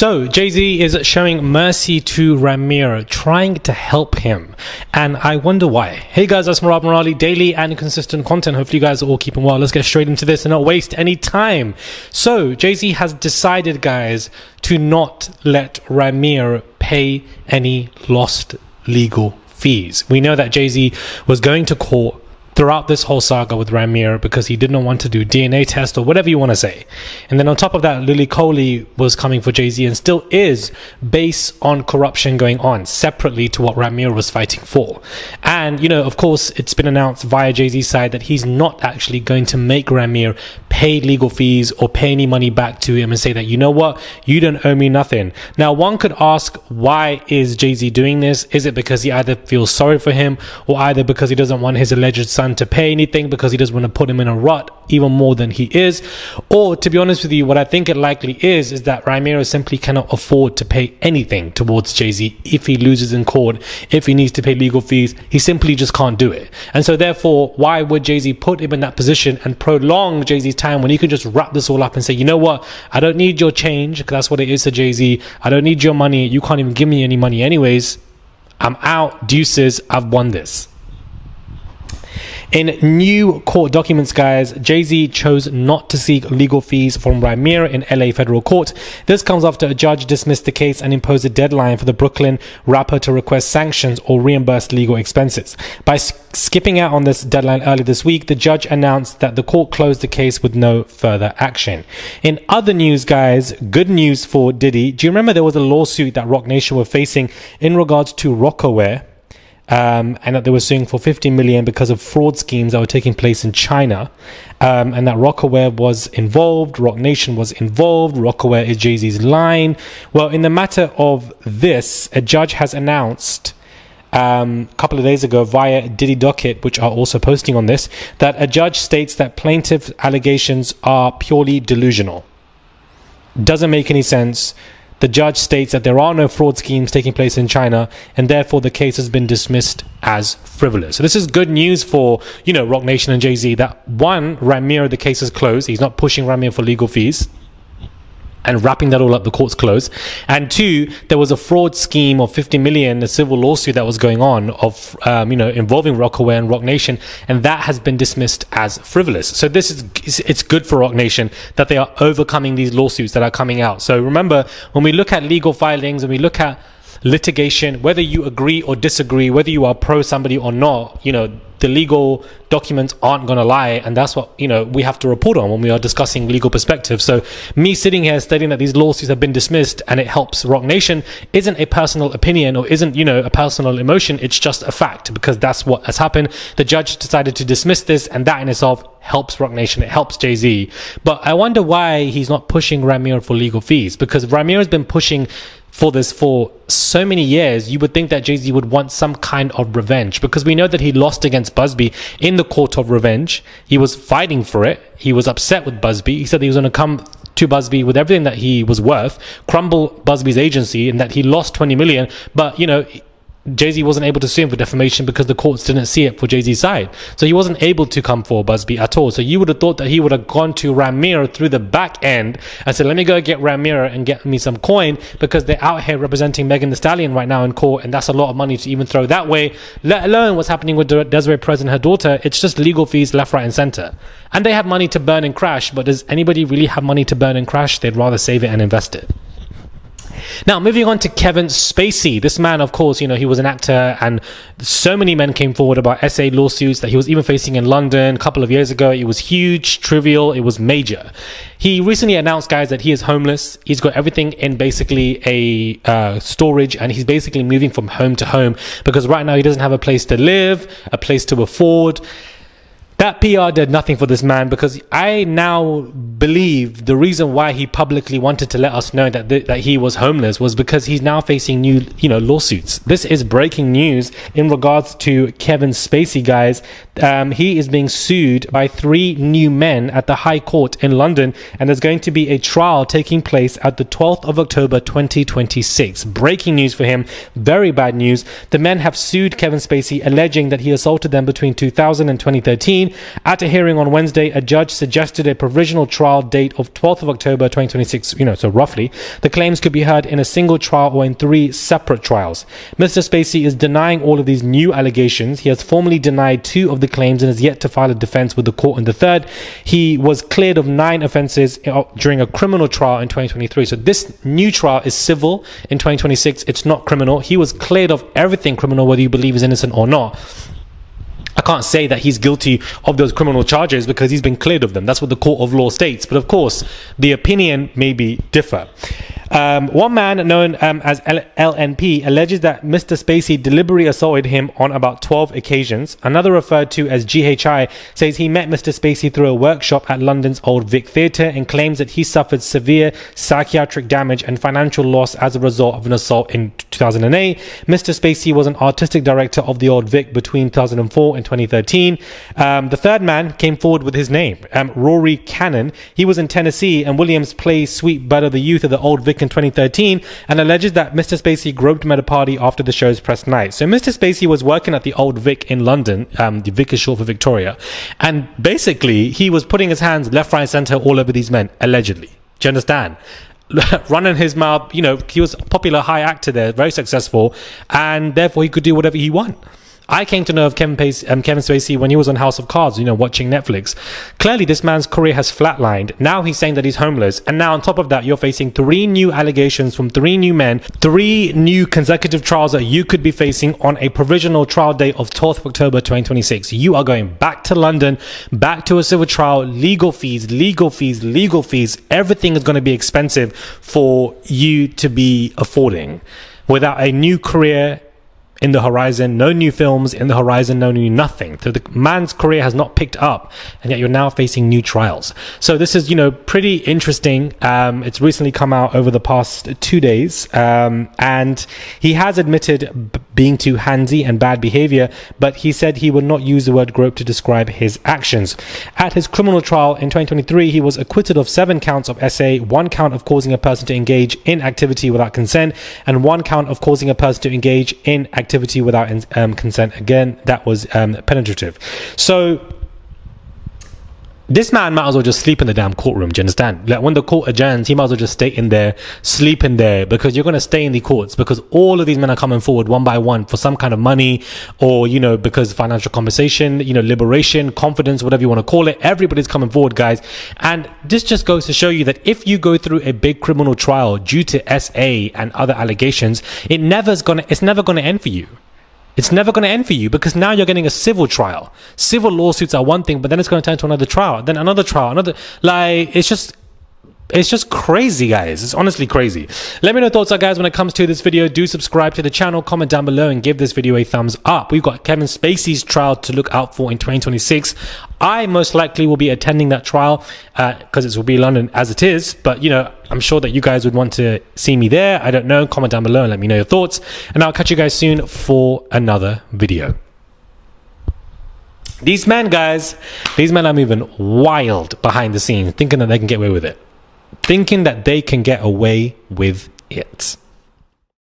So Jay-Z is showing mercy to Rymir, trying to help him, and I wonder why. Hey guys, that's Murad Morali, daily and consistent content. Hopefully you guys are all keeping well. Let's get straight into this and not waste any time. So Jay-Z has decided, guys, to not let Rymir pay any lost legal fees. We know that Jay-Z was going to court throughout this whole saga with Rymir because he didn't want to do DNA test or whatever you want to say. And then on top of that, Lily Coley was coming for Jay-Z and still is, based on corruption going on separately to what Rymir was fighting for. And, you know, of course, it's been announced via Jay-Z's side that he's not actually going to make Rymir pay legal fees or pay any money back to him and say that, you know what, you don't owe me nothing. Now, one could ask, why is Jay-Z doing this? Is it because he either feels sorry for him or either because he doesn't want his alleged son to pay anything because he doesn't want to put him in a rut even more than he is? Or, to be honest with you, what I think it likely is that Rymir simply cannot afford to pay anything towards Jay-Z. If he loses in court, if he needs to pay legal fees, he simply just can't do it. And so therefore, why would Jay-Z put him in that position and prolong Jay-Z's time when he could just wrap this all up and say, you know what, I don't need your change, because that's what it is to Jay-Z. I don't need your money. You can't even give me any money anyways. I'm out. Deuces. I've won this. In new court documents, guys, Jay-Z chose not to seek legal fees from Rymir in LA federal court. This comes after a judge dismissed the case and imposed a deadline for the Brooklyn rapper to request sanctions or reimburse legal expenses. By skipping out on this deadline early this week, the judge announced that the court closed the case with no further action. In other news, guys, good news for Diddy. Do you remember there was a lawsuit that Roc Nation were facing in regards to Rockaware? And that they were suing for 50 million because of fraud schemes that were taking place in China, and that Rockaware was involved, Roc Nation was involved. Rockaware is Jay-Z's line. Well, in the matter of this, a judge has announced a couple of days ago via Diddy Docket, which are also posting on this, that a judge states that plaintiff allegations are purely delusional. Doesn't make any sense. The judge states that there are no fraud schemes taking place in China, and therefore the case has been dismissed as frivolous. So this is good news for, you know, Roc Nation and Jay-Z, that one, Rymir, the case is closed. He's not pushing Rymir for legal fees and wrapping that all up, the court's closed. And two, there was a fraud scheme of 50 million, a civil lawsuit that was going on of, involving Rockaware and Roc Nation, and that has been dismissed as frivolous. So this is, it's good for Roc Nation that they are overcoming these lawsuits that are coming out. So remember, when we look at legal filings and we look at litigation, whether you agree or disagree, whether you are pro somebody or not, you know, the legal documents aren't going to lie, and that's what, you know, we have to report on when we are discussing legal perspectives. So me sitting here stating that these lawsuits have been dismissed and it helps Roc Nation isn't a personal opinion or isn't, you know, a personal emotion. It's just a fact, because that's what has happened. The judge decided to dismiss this, and that in itself helps Roc Nation. It helps Jay-Z. But I wonder why he's not pushing Rymir for legal fees, because Rymir has been pushing for this for so many years. You would think that Jay-Z would want some kind of revenge, because we know that he lost against Busby in the court of revenge. He was fighting for it. He was upset with Busby. He said he was going to come to Busby with everything that he was worth, crumble Busby's agency, and that he lost 20 million. But, you know, Jay-Z wasn't able to sue him for defamation because the courts didn't see it for Jay-Z's side. So he wasn't able to come for Busby at all. So you would have thought that he would have gone to Rymir through the back end and said, let me go get Rymir and get me some coin, because they're out here representing Megan Thee Stallion right now in court, and that's a lot of money to even throw that way, let alone what's happening with Desiree Perez and her daughter. It's just legal fees left, right and center. And they have money to burn and crash, but does anybody really have money to burn and crash? They'd rather save it and invest it. Now, moving on to Kevin Spacey. This man, of course, you know, he was an actor, and so many men came forward about SA lawsuits that he was even facing in London a couple of years ago. It was huge, trivial, it was major. He recently announced, guys, that he is homeless. He's got everything in basically a storage, and he's basically moving from home to home, because right now he doesn't have a place to live, a place to afford. That PR did nothing for this man, because I now believe the reason why he publicly wanted to let us know that he was homeless was because he's now facing new, you know, lawsuits. This is breaking news in regards to Kevin Spacey, guys. He is being sued by 3 new men at the High Court in London, and there's going to be a trial taking place at the 12th of October 2026. Breaking news for him. Very bad news. The men have sued Kevin Spacey, alleging that he assaulted them between 2000 and 2013, 2019. At a hearing on Wednesday, a judge suggested a provisional trial date of 12th of October 2026, so roughly. The claims could be heard in a single trial or in 3 separate trials. Mr. Spacey is denying all of these new allegations. He has formally denied 2 of the claims and has yet to file a defense with the court in the 3rd. He was cleared of 9 offences during a criminal trial in 2023. So this new trial is civil in 2026. It's not criminal. He was cleared of everything criminal, whether you believe he's innocent or not. I can't say that he's guilty of those criminal charges because he's been cleared of them. That's what the court of law states. But of course, the opinion may be differ. One man known as LNP alleges that Mr. Spacey deliberately assaulted him on about 12 occasions. Another, referred to as GHI, says he met Mr. Spacey through a workshop at London's Old Vic Theatre and claims that he suffered severe psychiatric damage and financial loss as a result of an assault in 2008. Mr. Spacey was an artistic director of the Old Vic between 2004 and 2013. The third man came forward with his name, Rory Cannon. He was in Tennessee and Williams plays Sweet Butter the Youth of the Old Vic in 2013 and alleges that Mr. Spacey groped him at a party after the show's press night. So Mr. Spacey was working at the Old Vic in London. The Vic is short for Victoria. And basically, he was putting his hands left, right, center all over these men, allegedly. Do you understand? Running his mouth, he was a popular high actor there, very successful, and therefore he could do whatever he wanted. I came to know of Kevin Spacey when he was on House of Cards, watching Netflix. Clearly, this man's career has flatlined. Now he's saying that he's homeless. And now on top of that, you're facing 3 new allegations from 3 new men, 3 new consecutive trials that you could be facing on a provisional trial date of 12th of October 2026. You are going back to London, back to a civil trial, legal fees. Everything is going to be expensive for you to be affording. Without a new career in the horizon, no new films in the horizon, no new nothing. So the man's career has not picked up, and yet you're now facing new trials. So this is, pretty interesting. It's recently come out over the past 2 days, and he has admitted being too handsy and bad behavior, but he said he would not use the word grope to describe his actions. At his criminal trial in 2023, he was acquitted of 7 counts of SA, 1 count of causing a person to engage in activity without consent, and 1 count of causing a person to engage in activity without consent. Again, that was penetrative. So this man might as well just sleep in the damn courtroom. Do you understand? Like when the court adjourns, he might as well just stay in there, sleep in there, because you're going to stay in the courts because all of these men are coming forward one by one for some kind of money or, because financial compensation, liberation, confidence, whatever you want to call it. Everybody's coming forward, guys. And this just goes to show you that if you go through a big criminal trial due to SA and other allegations, it's never going to end for you. It's never going to end for you because now you're getting a civil trial. Civil lawsuits are one thing, but then it's going to turn to another trial, then another trial, it's just crazy, guys. It's honestly crazy. Let me know your thoughts, guys, when it comes to this video. Do subscribe to the channel, comment down below, and give this video a thumbs up. We've got Kevin Spacey's trial to look out for in 2026. I most likely will be attending that trial because it will be London as it is. But, I'm sure that you guys would want to see me there. I don't know. Comment down below and let me know your thoughts. And I'll catch you guys soon for another video. These men, guys, are moving wild behind the scenes, thinking that they can get away with it.